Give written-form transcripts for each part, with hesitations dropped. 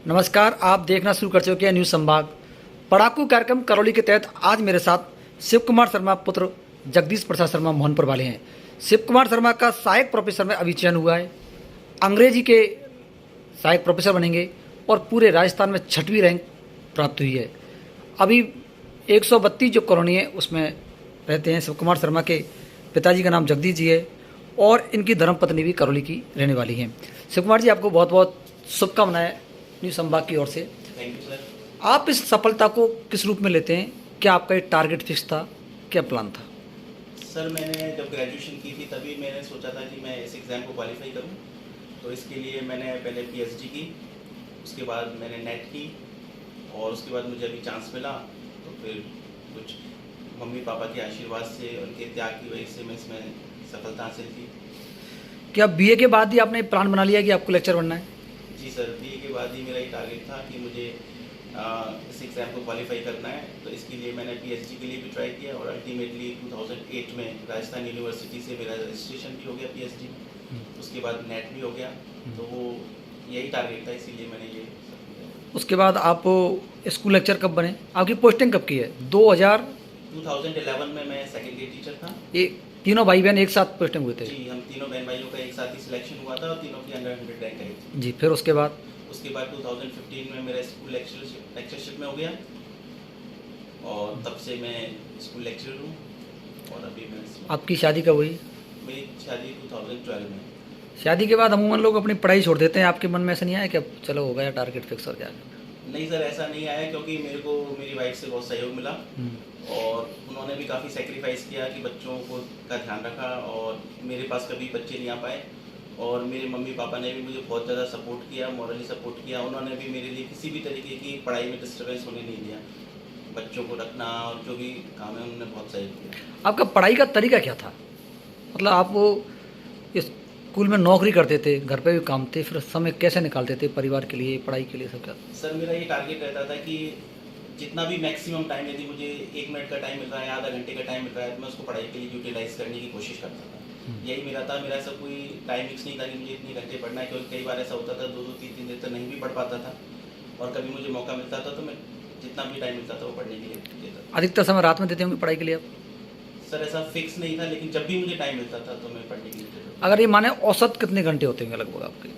नमस्कार, आप देखना शुरू कर चुके हैं न्यूज़ संभाग। पढ़ाकू कार्यक्रम करौली के तहत आज मेरे साथ शिव कुमार शर्मा पुत्र जगदीश प्रसाद शर्मा मोहनपुर वाले हैं। शिव कुमार शर्मा का सहायक प्रोफेसर में अभी चयन हुआ है। अंग्रेजी के सहायक प्रोफेसर बनेंगे और पूरे राजस्थान में 6वीं रैंक प्राप्त हुई है। अभी 132 जो कॉलोनी है उसमें रहते हैं। शिव कुमार शर्मा के पिताजी का नाम जगदीश जी है और इनकी धर्मपत्नी भी करौली की रहने वाली हैं। शिव कुमार जी, आपको बहुत बहुत शुभकामनाएं न्यूज़ संभाग की ओर से। Thank you sir. आप इस सफलता को किस रूप में लेते हैं? क्या आपका एक टारगेट फिक्स था? क्या प्लान था? सर, मैंने जब ग्रेजुएशन की थी तभी मैंने सोचा था कि मैं इस एग्ज़ाम को क्वालिफाई करूं। तो इसके लिए मैंने पहले पीएचडी की, उसके बाद मैंने नेट की और उसके बाद मुझे अभी चांस मिला। तो फिर कुछ मम्मी पापा के आशीर्वाद से, उनके त्याग की वजह से मैं इसमें सफलता हासिल की। क्या बीए के बाद ही आपने प्लान बना लिया कि आपको लेक्चर बनना है? जी सर, बीए के बाद ही मेरा ये टारगेट था कि मुझे इस एग्ज़ाम को क्वालिफाई करना है। तो इसके लिए मैंने पीएचडी के लिए भी ट्राई किया और अल्टीमेटली 2008 में राजस्थान यूनिवर्सिटी से मेरा रजिस्ट्रेशन भी हो गया पीएचडी में। उसके बाद नेट भी हो गया। तो वो यही टारगेट था, इसीलिए मैंने ये सब किया। उसके बाद आप स्कूल लेक्चर कब बने? आपकी पोस्टिंग कब की है? 2011 में मैं सेकेंड ईयर टीचर था। ये तीनों भाई बहन एक साथ पोस्टिंग हुए थे? जी, हम तीनों बहन भाइयों का एक साथ ही सिलेक्शन हुआ था और तीनों की अंडर 100 रैंक आई थी। जी, फिर उसके बाद 2015 में मेरा स्कूल लेक्चरशिप में हो गया और तब से मैं स्कूल लेक्चरर हूँ। और अभी मैं आपकी शादी कब हुई? मेरी शादी 2012 में। शादी के बाद अमूमन लोग अपनी पढ़ाई छोड़ देते हैं। आपके मन में ऐसा नहीं आया कि अब चलो हो गया टारगेट फिक्स और क्या? नहीं सर, ऐसा नहीं आया क्योंकि मेरे को मेरी वाइफ से बहुत सहयोग मिला और उन्होंने भी काफ़ी सेक्रीफाइस किया कि बच्चों को का ध्यान रखा और मेरे पास कभी बच्चे नहीं आ पाए। और मेरे मम्मी पापा ने भी मुझे बहुत ज़्यादा सपोर्ट किया, मॉरली सपोर्ट किया। उन्होंने भी मेरे लिए किसी भी तरीके की पढ़ाई में डिस्टर्बेंस होने नहीं दिया। बच्चों को रखना और जो भी काम है उन्होंने बहुत सहयोग किया। आपका पढ़ाई का तरीका क्या था? मतलब आप वो स्कूल में नौकरी करते थे, घर पे भी काम थे, फिर समय कैसे निकालते थे परिवार के लिए, पढ़ाई के लिए, सब क्या? सर, मेरा ये टारगेट रहता था कि जितना भी मैक्सिमम टाइम, यदि मुझे 1 मिनट का टाइम मिल रहा है, आधा घंटे का टाइम मिल रहा है, तो मैं उसको पढ़ाई के लिए यूटिलाइज करने की कोशिश करता था। यही मेरा था। मेरा ऐसा कोई टाइम फिक्स नहीं था कि मुझे इतने घंटे पढ़ना है, क्योंकि कई बार ऐसा होता था 2-2, 3-3 दिन तक नहीं भी पढ़ पाता था। और कभी मुझे मौका मिलता था तो मैं जितना भी टाइम मिलता था वो पढ़ने के लिए देता था। अधिकतर समय रात में देते होंगे पढ़ाई के लिए आप? सर, ऐसा फिक्स नहीं था, लेकिन जब भी मुझे टाइम मिलता था तो मैं पढ़ने के लिए देता था। अगर ये माने औसत कितने घंटे होते होंगे लगभग आपके?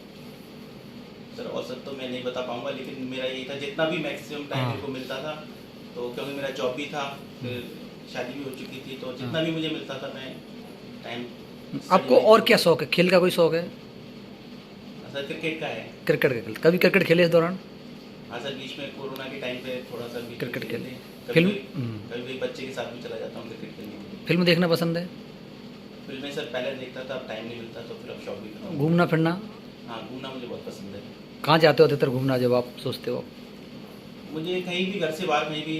सर, औसत तो मैं नहीं बता पाऊंगा, लेकिन मेरा यही था जितना भी मैक्सिमम टाइम मेरे को मिलता था। तो क्योंकि मेरा जॉब भी था, फिर शादी भी हो चुकी थी, तो जितना भी मुझे मिलता था मैं टाइम। आपको और क्या शौक है? खेल का कोई शौक है? सर, क्रिकेट का है। क्रिकेट का खेल? कभी क्रिकेट खेले इस दौरान? हाँ सर, बीच में कोरोना के टाइम पे थोड़ा सा क्रिकेट खेले। फिल्म फिल्म कभी बच्चे के साथ भी चला जाता हूँ क्रिकेट खेलने के लिए। फिल्म देखना पसंद है? फिल्में सर पहले देखता था, अब टाइम नहीं मिलता, तो फिर अब शौक भी करता हूँ। घूमना फिरना? हाँ, घूमना मुझे बहुत पसंद है। कहाँ जाते हो अधिकतर घूमना जब आप सोचते हो? मुझे कहीं भी, घर से बाहर कहीं भी,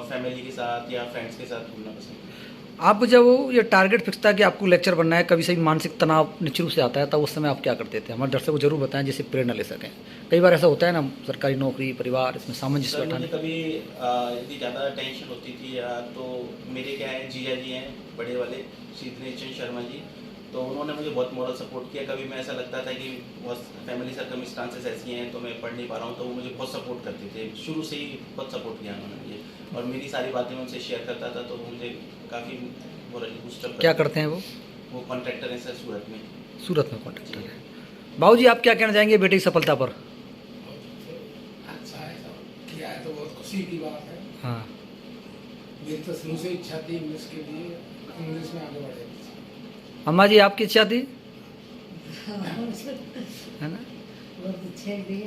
फैमिली के साथ या फ्रेंड्स के साथ घूमना पसंद है। आप जब ये टारगेट फिक्स था कि आपको लेक्चर बनना है, कभी सही मानसिक तनाव निश्चित रूप से आता है, तब उस समय आप क्या करते थे? हमारे दर्शकों को जरूर बताएं जिससे प्रेरणा ले सकें। कई बार ऐसा होता है ना, सरकारी नौकरी, परिवार, इसमें सामंजस्य सर, बैठाने। मुझे कभी यदि ज़्यादा टेंशन होती थी या तो मेरे क्या है, जीजा जी हैं बड़े वाले, श्री दिनेश चंद्र शर्मा जी, तो उन्होंने मुझे बहुत मॉरल सपोर्ट किया। कभी मैं ऐसा लगता था कि बहुत फैमिली सर्कमस्टांसेस ऐसी हैं तो मैं पढ़ नहीं पा रहा हूँ, तो वो मुझे बहुत सपोर्ट करते थे। शुरू से ही बहुत सपोर्ट किया उन्होंने मुझे और मेरी सारी बातें मैं उनसे शेयर करता था, तो वो मुझे काफ़ी मॉरली बूस्टअप। क्या करते हैं वो? वो कॉन्ट्रैक्टर हैं सर, सूरत में। सूरत में कॉन्ट्रैक्टर है। बाबू जी, आप क्या कहना चाहेंगे बेटे की सफलता पर? अच्छा है, तो किया है तो बहुत खुशी की बात है। हाँ, मेरी तो शुरू से इच्छा थी इंग्लिश के लिए, इंग्लिश में आगे बढ़े। अम्मा जी, आपकी इच्छा थी है ना? बहुत अच्छे भी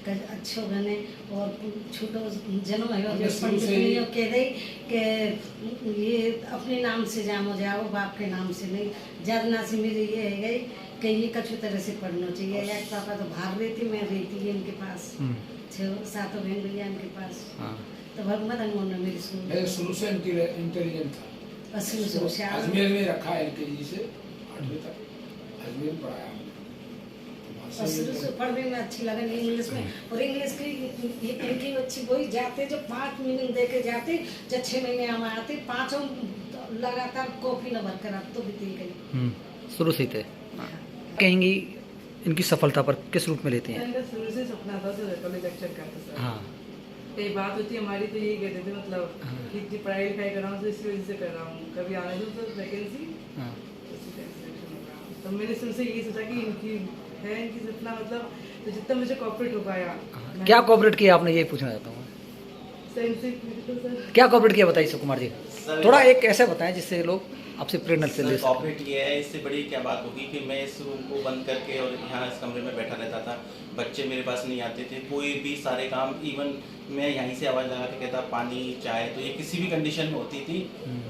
अच्छो बने और छोटो जनो है जो पंडित कह दे कि ये अपने नाम से जामो जाओ, बाप के नाम से नहीं। जरना से मेरी ये है गई कि ये कछु तरह से पढ़ना चाहिए। एक पापा तो भाग रही थी, मैं रहती है इनके पास, 6-7 बहन भैया इनके पास। तो भगमदन मोहन मेरी स्कूल मैं शुरू से इंटेलिजेंट था। अजमेर में रखा है LKG से 8वीं तक, अजमेर में पढ़ाया। शुरू से पढ़ने में अच्छी लगा इंग्लिश में। और इंग्लिश की इनकी अच्छी वही जाते जो 5 मीनिंग दे के जाते, जब 6 महीने हम आते, 5 लगातार कॉपी न भर कर अब तो बीती गई। शुरू से थे। कहेंगी इनकी सफलता पर किस रूप में लेते हैं? इनका शुरू से सपना था सर कॉलेज लेक्चर का था सर। हाँ कई बात होती है हमारी तो यही कहते थे मतलब कि इतनी पढ़ाई लिखाई कर रहा हूँ तो इसी वजह से कर रहा हूँ, कभी आने दो तो वैकेंसी हाँ उसी टाइम सिलेक्शन हो रहा। तो मैंने शुरू से यही सोचा कि इनकी सपना मतलब तो जितना मुझे कॉपरेट हो पाया हाँ। क्या कोऑपरेट किया आपने, ये पूछना चाहता हूँ। सर क्या कोऑपरेट किया बताइए शिव कुमार जी, सर थोड़ा एक ऐसे बताएं जिससे लोग आपसे प्रेरणा से ले सकें। कॉपरेट ये है, इससे बड़ी क्या बात होगी कि मैं इस रूम को बंद करके और यहाँ इस कमरे में बैठा रहता था, बच्चे मेरे पास नहीं आते थे, कोई भी सारे काम इवन मैं यहीं से आवाज़ लगा के कहता पानी चाय, तो ये किसी भी कंडीशन में होती थी,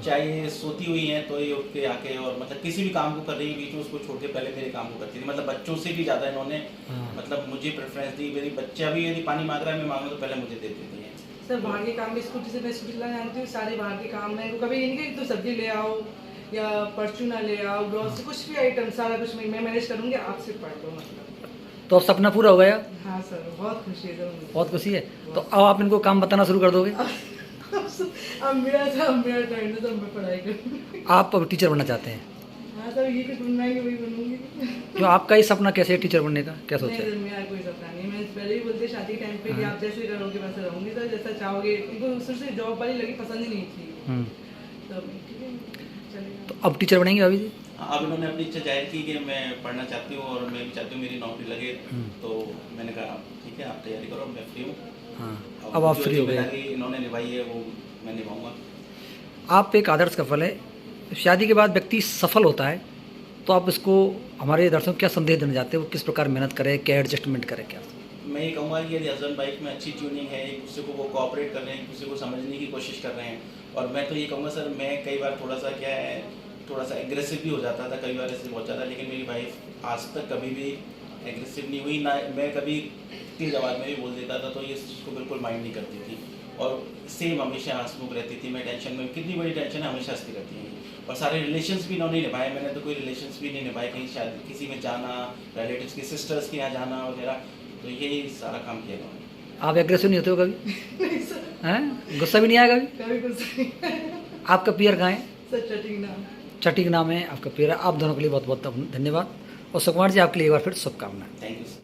चाहे ये सोती हुई हैं तो ये उठ के आके और मतलब किसी भी काम को कर रही है बीच में उसको छोड़ के पहले मेरे काम को करती थी। मतलब बच्चों से भी ज़्यादा इन्होंने मतलब मुझे प्रेफरेंस दी। मेरी बच्चा भी यदि पानी मांग रहा है मैं मांगूँ तो पहले मुझे दे देती है। सर बाहर के काम में स्कूटी से मैं स्कूटी चलाना जानती हूँ, सारे बाहर के काम में कभी ये नहीं कि तो सब्जी ले आओ या परचूना ले आओ, ग्रोसरी कुछ भी आइटम सारा कुछ मैं मैनेज करूँगी, आप सिर्फ पढ़ लो मतलब। तो अब सपना पूरा हो गया? हाँ सर बहुत खुशी है सर मुझे। बहुत खुशी है। तो अब आप इनको काम बताना शुरू कर दोगे? अब मेरा टाइम है तो मैं पढ़ाई करूँगी। आप अब टीचर बनना चाहते हैं? हाँ सर ये कुछ बनना है वही बनूंगी। क्यों, आपका ही सपना कैसे है टीचर बनने का, क्या सोचा नहीं है? सर मेरा कोई सपना नहीं, मैं पहले ही बोलते शादी के टाइम पे कि आप जैसे करोगे वैसे रहूंगी सर, जैसा चाहोगे। इनको शुरू से जॉब वाली लगी पसंद ही नहीं थी, तो ठीक है चलेगा। तो अब टीचर बनेंगे अभी जी? अब इन्होंने अपनी इच्छा जाहिर की कि मैं पढ़ना चाहती हूँ और मैं भी चाहती हूँ मेरी नौकरी लगे, तो मैंने कहा ठीक है आप तैयारी करो, मैं फ्री हूँ। हाँ अब आप जो फ्री हो गए। जिम्मेदारी इन्होंने निभाई है वो मैं निभाऊंगा। आप एक आदर्श कपल है, शादी के बाद व्यक्ति सफल होता है, तो आप इसको हमारे दर्शकों को क्या संदेश देना चाहते हैं, वो किस प्रकार मेहनत करे, क्या एडजस्टमेंट करे, क्या? मैं ये कहूँगा कि यदि हस्बैंड वाइफ में अच्छी ट्यूनिंग है, एक दूसरे को वो कोऑपरेट कर रहे हैं, एक दूसरे को समझने की कोशिश कर रहे हैं। और मैं तो ये कहूँगा सर, मैं कई बार थोड़ा सा क्या है थोड़ा सा एग्रेसिव भी हो जाता था, कई बार ऐसे बहुत ज़्यादा, लेकिन मेरी वाइफ आज तक कभी भी एग्रेसिव नहीं हुई ना। मैं कभी तेज आवाज़ में भी बोल देता था तो ये उसको बिल्कुल माइंड नहीं करती थी, और सेम हमेशा हंसमुख रहती थी। मैं टेंशन में कितनी बड़ी टेंशन है हमेशा हंसती रहती है। और सारे रिलेशंस भी इन्होंने निभाए, मैंने तो कोई रिलेशंस भी नहीं निभाए, कहीं शादी किसी में जाना, रिलेटिव्स की सिस्टर्स के यहाँ जाना वगैरह, तो यही सारा काम किया इन्होंने। आप एग्रेसिव नहीं होते हो कभी? नहीं सर हैं, गुस्सा भी नहीं आया कभी? कभी कुछ नहीं। आपका पियर कहाँ है? सर चटिंग नाम। चटीक नाम है आपका पियर है। आप दोनों के लिए बहुत बहुत धन्यवाद। और सुकुमार जी आपके लिए एक बार फिर शुभकामनाएं। Thank you.